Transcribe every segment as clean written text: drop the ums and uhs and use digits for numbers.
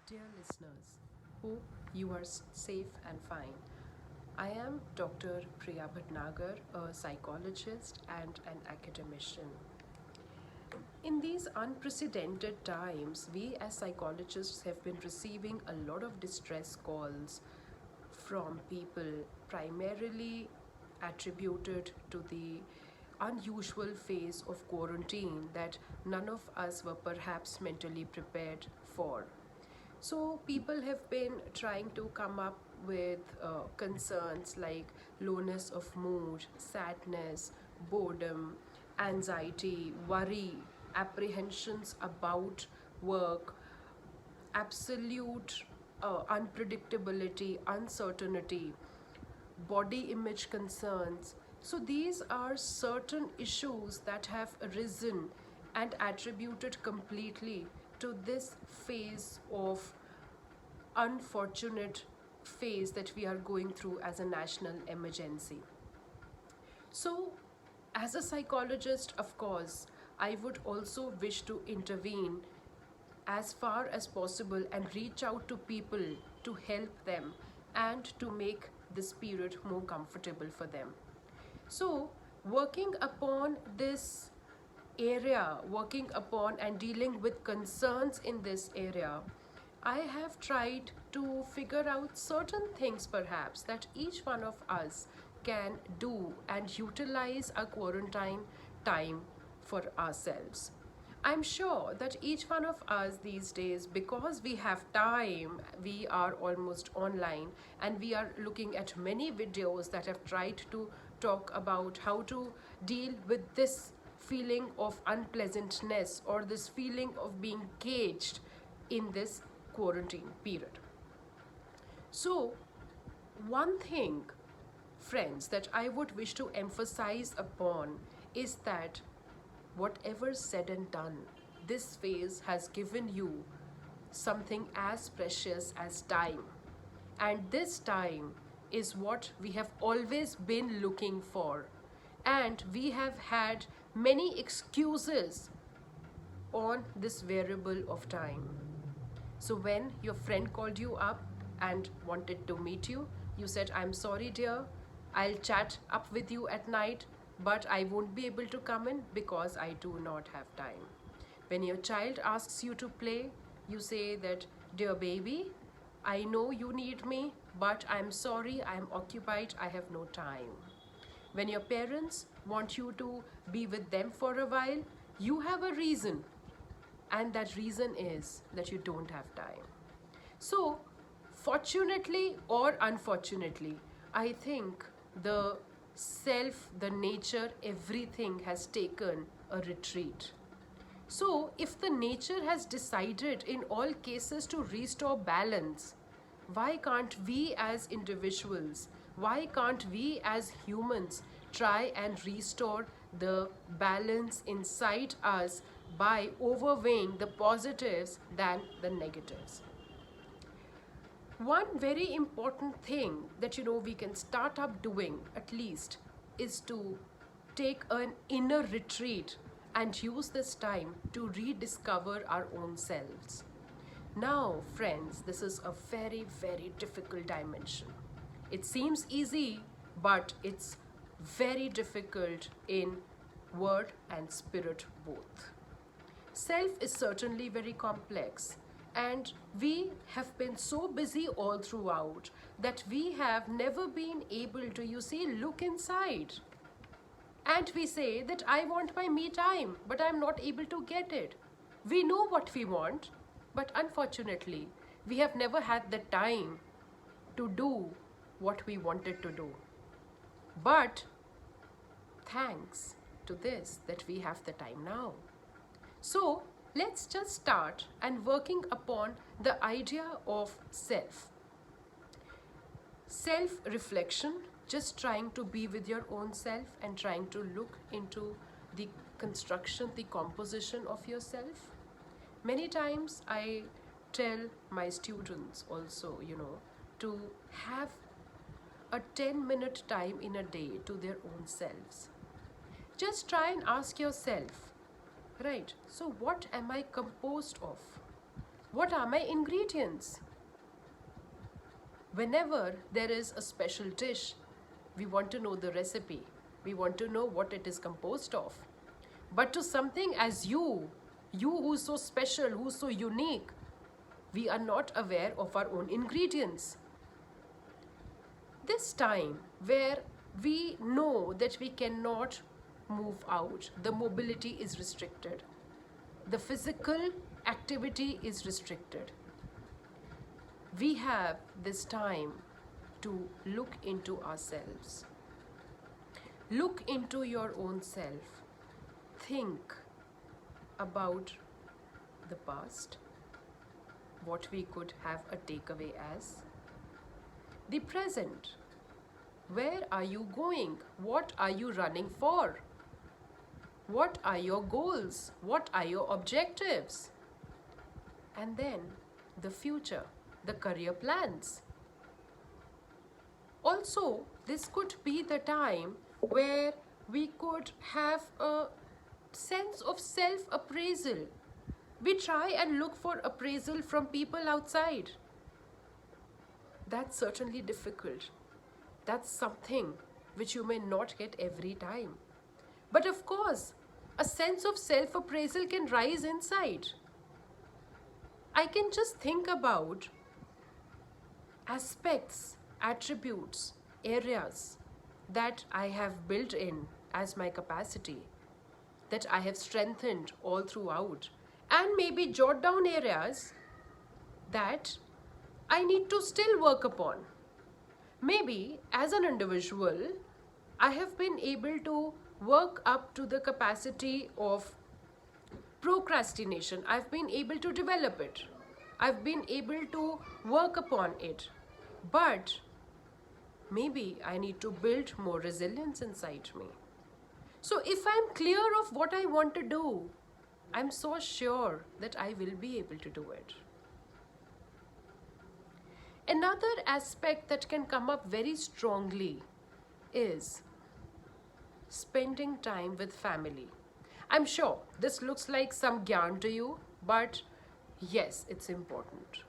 Dear listeners, hope you are safe and fine. I am Dr. Priya Bhatnagar, a psychologist and an academician. In these unprecedented times, we as psychologists have been receiving a lot of distress calls from people, primarily attributed to the unusual phase of quarantine that none of us were perhaps mentally prepared for. So, people have been trying to come up with concerns like lowness of mood, sadness, boredom, anxiety, worry, apprehensions about work, absolute unpredictability, uncertainty, body image concerns. So, these are certain issues that have arisen and attributed completely to this phase of unfortunate phase that we are going through as a national emergency. So, as a psychologist, of course, I would also wish to intervene as far as possible and reach out to people to help them and to make this period more comfortable for them. So, working upon this area, working upon and dealing with concerns in this area, I have tried to figure out certain things perhaps that each one of us can do and utilize a quarantine time for ourselves. I'm sure that each one of us these days, because we have time, we are almost online and we are looking at many videos that have tried to talk about how to deal with this feeling of unpleasantness or this feeling of being caged in this quarantine period. So, one thing, friends, that I would wish to emphasize upon is that whatever said and done, this phase has given you something as precious as time. And this time is what we have always been looking for. And we have had many excuses on this variable of time. So when your friend called you up and wanted to meet you, you said, I'm sorry, dear, I'll chat up with you at night, but I won't be able to come in because I do not have time. When your child asks you to play, you say that, dear baby, I know you need me, but I'm sorry, I'm occupied, I have no time. When your parents want you to be with them for a while, you have a reason, and that reason is that you don't have time. So, fortunately or unfortunately, I think the self, the nature, everything has taken a retreat. So, if the nature has decided in all cases to restore balance, why can't we as individuals, why can't we as humans try and restore the balance inside us by overweighing the positives than the negatives? One very important thing that we can start up doing at least is to take an inner retreat and use this time to rediscover our own selves. Now, friends, this is a very, very difficult dimension. It seems easy, but it's very difficult in word and spirit both. Self is certainly very complex, and we have been so busy all throughout that we have never been able to, look inside. And we say that I want my me time, but I'm not able to get it. We know what we want, but unfortunately, we have never had the time to do what we wanted to do. But thanks to this, that we have the time now. So let's just start and working upon the idea of self. Self-reflection, just trying to be with your own self and trying to look into the construction, the composition of yourself. Many times I tell my students also, to have a 10-minute time in a day to their own selves. Just try and ask yourself, right, so what am I composed of? What are my ingredients? Whenever there is a special dish, we want to know the recipe. We want to know what it is composed of. But to something as you who's so special, who's so unique, we are not aware of our own ingredients. This time where we know that we cannot move out, the mobility is restricted, the physical activity is restricted, we have this time to look into ourselves. Look into your own self. Think about the past, what we could have a takeaway as. The present. Where are you going? What are you running for? What are your goals? What are your objectives? And then the future, the career plans. Also, this could be the time where we could have a sense of self-appraisal. We try and look for appraisal from people outside. That's certainly difficult. That's something which you may not get every time. But of course, a sense of self-appraisal can rise inside. I can just think about aspects, attributes, areas that I have built in as my capacity, that I have strengthened all throughout, and maybe jot down areas that I need to still work upon. Maybe as an individual, I have been able to work up to the capacity of procrastination. I've been able to develop it. I've been able to work upon it. But maybe I need to build more resilience inside me. So if I'm clear of what I want to do, I'm so sure that I will be able to do it. Another aspect that can come up very strongly is spending time with family. I'm sure this looks like some gyan to you, but yes, it's important.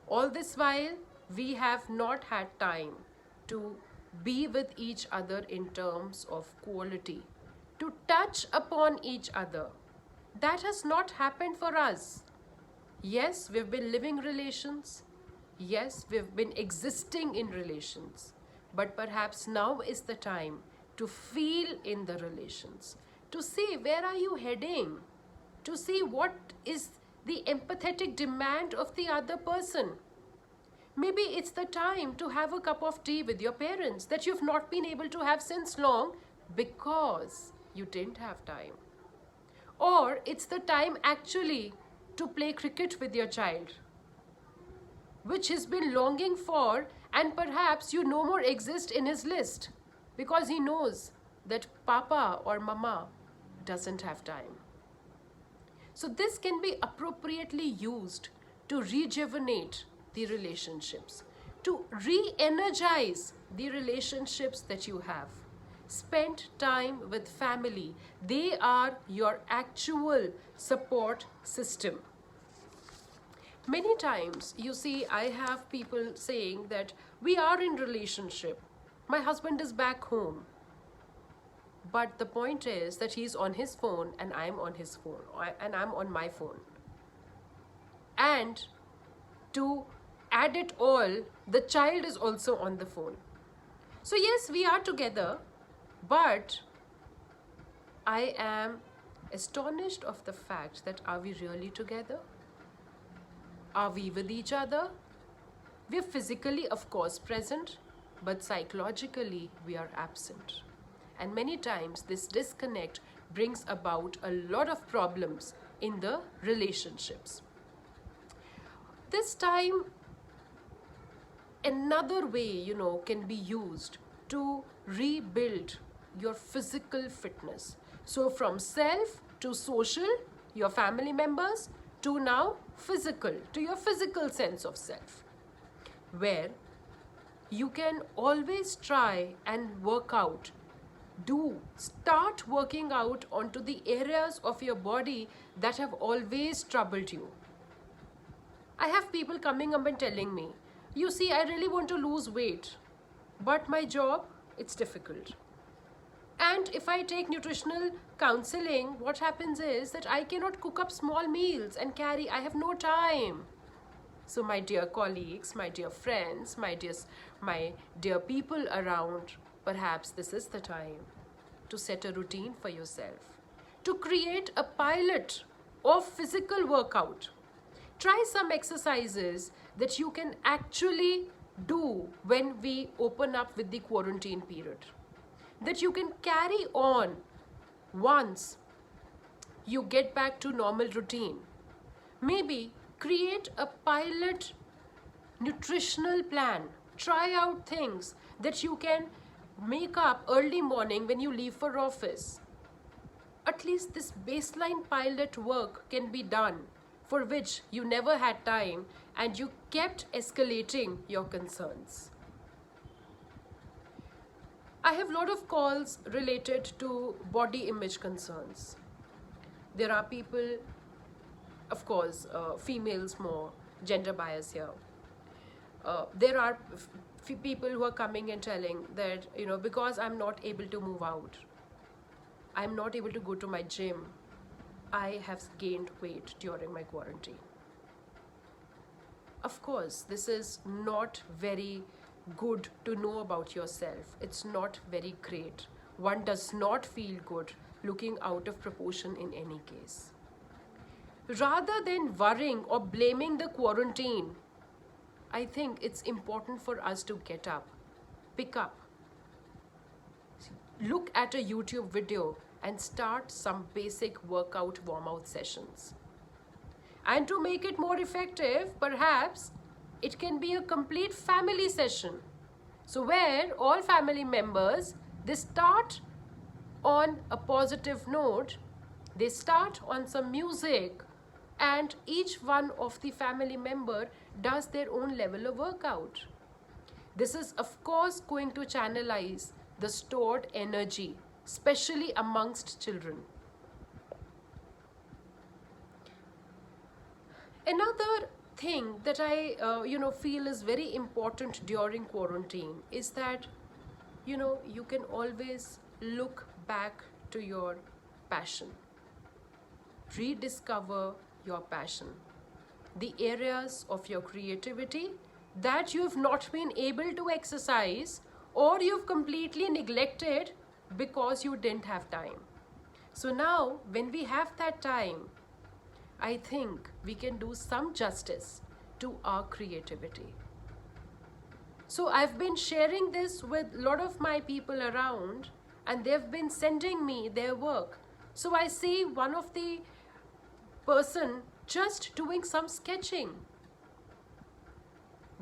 All this while, we have not had time to be with each other in terms of quality, to touch upon each other. That has not happened for us. Yes, we've been living relations. Yes, we've been existing in relations. But perhaps now is the time to feel in the relations, to see where are you heading, to see what is the empathetic demand of the other person. Maybe it's the time to have a cup of tea with your parents that you've not been able to have since long because you didn't have time. Or it's the time actually to play cricket with your child, which he's been longing for, and perhaps you no more exist in his list because he knows that Papa or Mama doesn't have time. So this can be appropriately used to rejuvenate the relationships, to re-energize the relationships that you have. Spend time with family. They are your actual support system. Many times, you see, I have people saying that we are in relationship. My husband is back home. But the point is that he's on his phone and I'm on his phone, and I'm on my phone. And to add it all, the child is also on the phone. So yes, we are together, but I am astonished of the fact that are we really together? Are we with each other? We're physically, of course, present, but psychologically, we are absent. And many times, this disconnect brings about a lot of problems in the relationships. This time, another way, can be used to rebuild your physical fitness. So from self to social, your family members, to now physical, to your physical sense of self, where you can always try and work out. Start working out onto the areas of your body that have always troubled you. I have people coming up and telling me, you see, I really want to lose weight, but my job, it's difficult. And if I take nutritional counseling, what happens is that I cannot cook up small meals and carry, I have no time. So my dear colleagues, my dear friends, my dear people around, perhaps this is the time to set a routine for yourself, to create a pilot of physical workout. Try some exercises that you can actually do when we open up with the quarantine period, that you can carry on once you get back to normal routine. Maybe create a pilot nutritional plan. Try out things that you can make up early morning when you leave for office. At least this baseline pilot work can be done, for which you never had time and you kept escalating your concerns. I have a lot of calls related to body image concerns. There are people, of course, females more, gender bias here. There are people who are coming and telling that, because I'm not able to move out, I'm not able to go to my gym, I have gained weight during my quarantine. Of course, this is not very good to know about yourself. It's not very great. One does not feel good looking out of proportion in any case. Rather than worrying or blaming the quarantine, I think it's important for us to get up, pick up, look at a YouTube video and start some basic workout warm-out sessions. And to make it more effective, perhaps it can be a complete family session. So where all family members, they start on a positive note, they start on some music, and each one of the family member does their own level of workout. This is of course going to channelize the stored energy, especially amongst children. Another thing that I feel is very important during quarantine is that you can always look back to your passion, rediscover your passion, the areas of your creativity that you've not been able to exercise or you've completely neglected because you didn't have time. So now when we have that time, I think we can do some justice to our creativity. So I've been sharing this with a lot of my people around and they've been sending me their work. So I see one of the person just doing some sketching.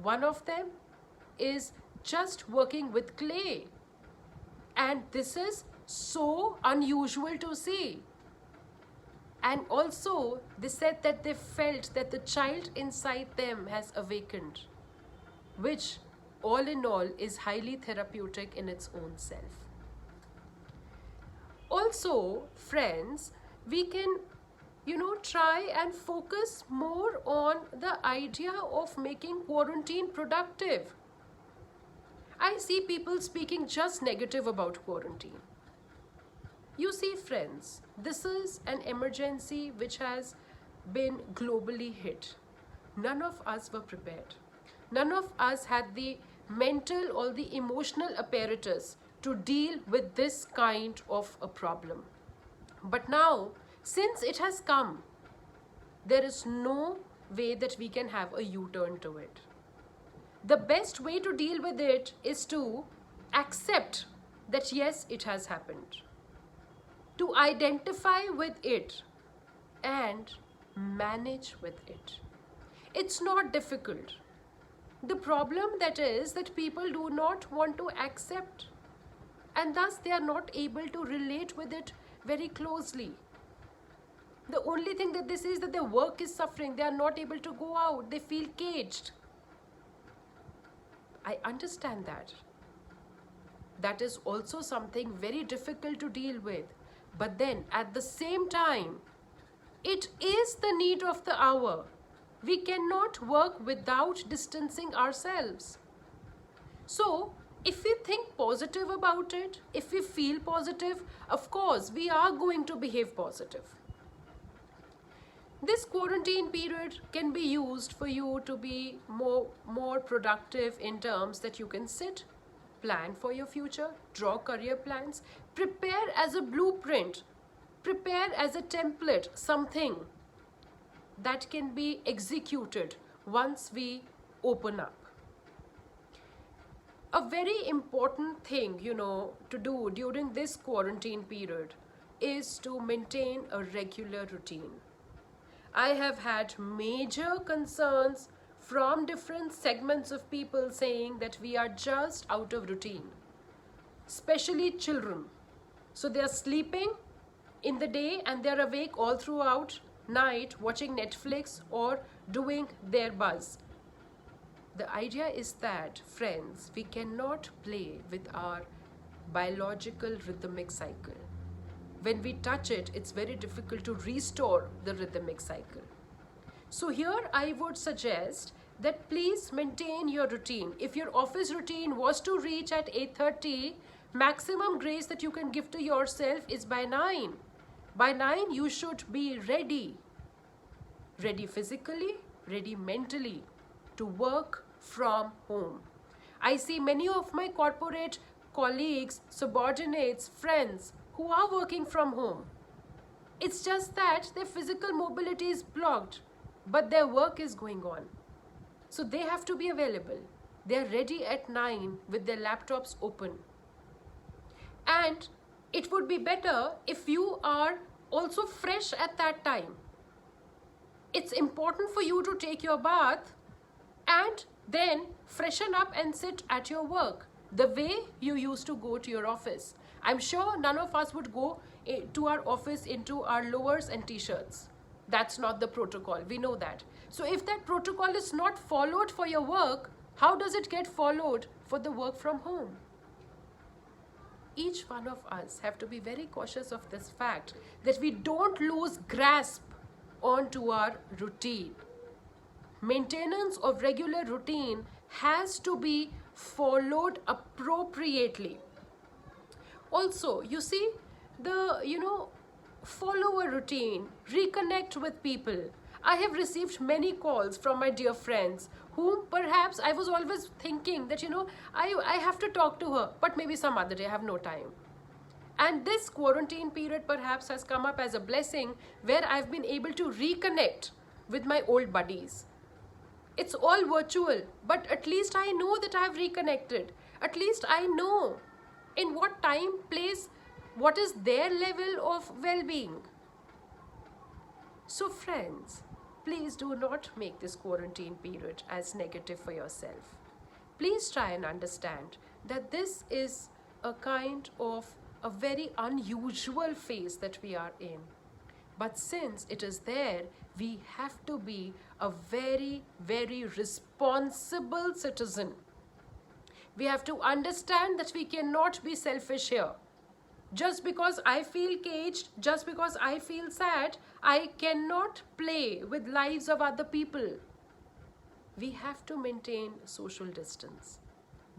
One of them is just working with clay. And this is so unusual to see. And also, they said that they felt that the child inside them has awakened, which all in all is highly therapeutic in its own self. Also, friends, we can, try and focus more on the idea of making quarantine productive. I see people speaking just negative about quarantine. You see, friends, this is an emergency which has been globally hit. None of us were prepared. None of us had the mental or the emotional apparatus to deal with this kind of a problem. But now, since it has come, there is no way that we can have a U-turn to it. The best way to deal with it is to accept that yes, it has happened, to identify with it and manage with it. It's not difficult. The problem that is that people do not want to accept, and thus they are not able to relate with it very closely. The only thing that they say is that their work is suffering. They are not able to go out. They feel caged. I understand that. That is also something very difficult to deal with. But then at the same time, it is the need of the hour. We cannot work without distancing ourselves. So, if we think positive about it, if we feel positive, of course, we are going to behave positive. This quarantine period can be used for you to be more productive in terms that you can sit, plan for your future, draw career plans, prepare as a blueprint, prepare as a template, something that can be executed once we open up. A very important thing, to do during this quarantine period is to maintain a regular routine. I have had major concerns from different segments of people saying that we are just out of routine, especially children. So they are sleeping in the day and they are awake all throughout night watching Netflix or doing their buzz. The idea is that, friends, we cannot play with our biological rhythmic cycle. When we touch it, it's very difficult to restore the rhythmic cycle. So here I would suggest that please maintain your routine. If your office routine was to reach at 8:30, maximum grace that you can give to yourself is by 9. By 9, you should be ready. Ready physically, ready mentally to work from home. I see many of my corporate colleagues, subordinates, friends who are working from home. It's just that their physical mobility is blocked, but their work is going on. So they have to be available. They are ready at 9 with their laptops open. And it would be better if you are also fresh at that time. It's important for you to take your bath and then freshen up and sit at your work the way you used to go to your office. I'm sure none of us would go to our office into our lowers and t-shirts. That's not the protocol. We know that. So if that protocol is not followed for your work, how does it get followed for the work from home? Each one of us have to be very cautious of this fact that we don't lose grasp onto our routine. Maintenance of regular routine has to be followed appropriately. Also, you see, follow a routine, reconnect with people. I have received many calls from my dear friends whom perhaps I was always thinking that, I have to talk to her, but maybe some other day I have no time. And this quarantine period perhaps has come up as a blessing where I've been able to reconnect with my old buddies. It's all virtual, but at least I know that I've reconnected. At least I know in what time, place, what is their level of well-being. So friends, please do not make this quarantine period as negative for yourself. Please try and understand that this is a kind of a very unusual phase that we are in. But since it is there, we have to be a very, very responsible citizen. We have to understand that we cannot be selfish here. Just because I feel caged, just because I feel sad, I cannot play with lives of other people. We have to maintain social distance.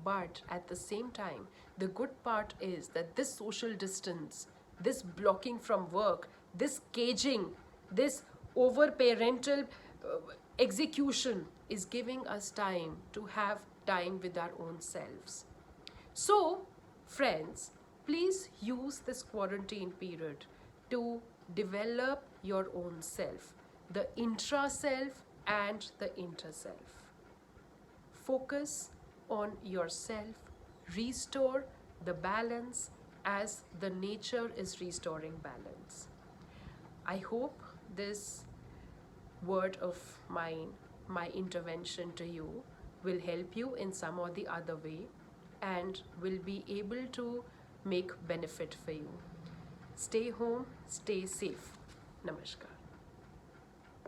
But at the same time, the good part is that this social distance, this blocking from work, this caging, this over-parental execution is giving us time to have time with our own selves. So, friends, please use this quarantine period to develop your own self, the intra-self and the inter-self. Focus on yourself, restore the balance as the nature is restoring balance. I hope this word of mine, my intervention to you, will help you in some or the other way and will be able to make benefit for you. Stay home, stay safe. Namaskar.